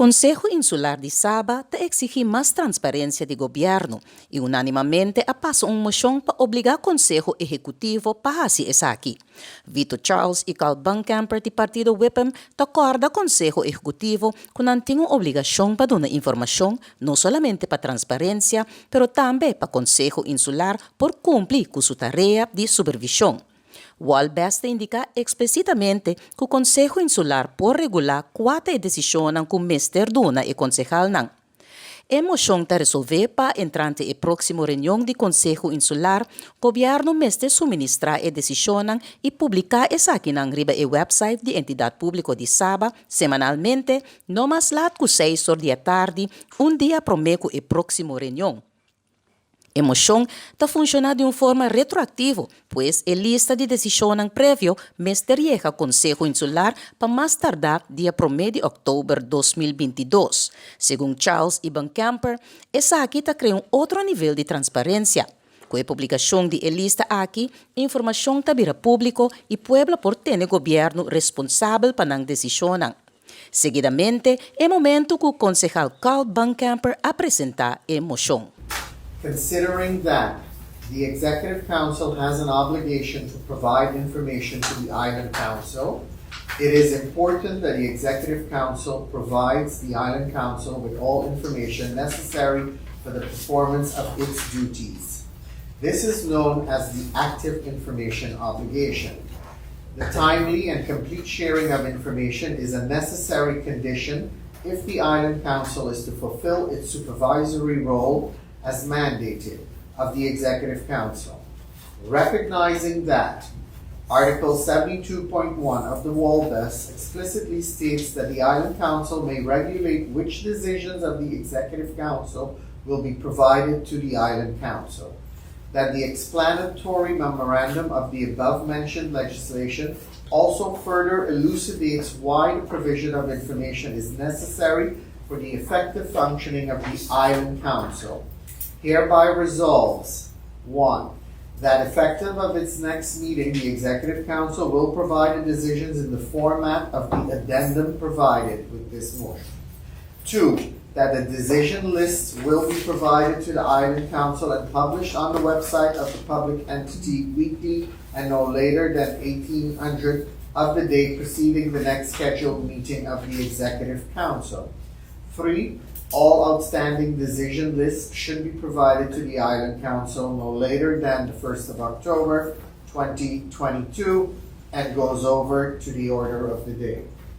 Konseho Insular de Saba ta exigir mais transparência de governo e unanimamente apasa moshon para obrigar Konseho Ehekutivo para fazer isso aqui. Vito Charles e Carl Bankamper do partido WIPM ta acorda Konseho Ehekutivo que não tem obrigação para dar informação não somente para transparência, pero também para Konseho Insular por cumprir com sua tarefa de supervisão. WOLBES indica explicitamente que o Konseho Insular pode regular quatro decisões que o mestre dona e concejal não. A Moshon está resolver para entrar na próxima reunião do Konseho Insular, o governo mestre suministrar a decisão e publicar essa aqui na website da entidade pública de Saba semanalmente, no mais lá que 6 horas da tarde, dia prometo a próxima reunião. A Moshon está funcionando de uma forma retroativa, pois a lista de decisões prévia mesteria o Konseho Insular para mais tardar dia 1 de outubro de 2022. Segundo Charles e Bankamper, essa aqui está criando outro nível de transparência. Com a publicação de lista aqui, a informação está vira público e pueblo por ter o governo responsável para a decisão. Seguidamente, é momento que o concejal Carl Bankamper apresentar a moção. Considering that the Executive Council has an obligation to provide information to the Island Council, it is important that the Executive Council provides the Island Council with all information necessary for the performance of its duties. This is known as the active information obligation. The timely and complete sharing of information is a necessary condition if the Island Council is to fulfill its supervisory role as mandated of the Executive Council. Recognizing that Article 72.1 of the WOLBES explicitly states that the Island Council may regulate which decisions of the Executive Council will be provided to the Island Council, that the explanatory memorandum of the above-mentioned legislation also further elucidates why the provision of information is necessary for the effective functioning of the Island Council, hereby resolves 1. That effective of its next meeting, the Executive Council will provide the decisions in the format of the addendum provided with this motion. 2. That the decision lists will be provided to the Island Council and published on the website of the public entity weekly and no later than 1800 of the day preceding the next scheduled meeting of the Executive Council. 3. All outstanding decision lists should be provided to the Island Council no later than the 1st of October 2022 and goes over to the order of the day.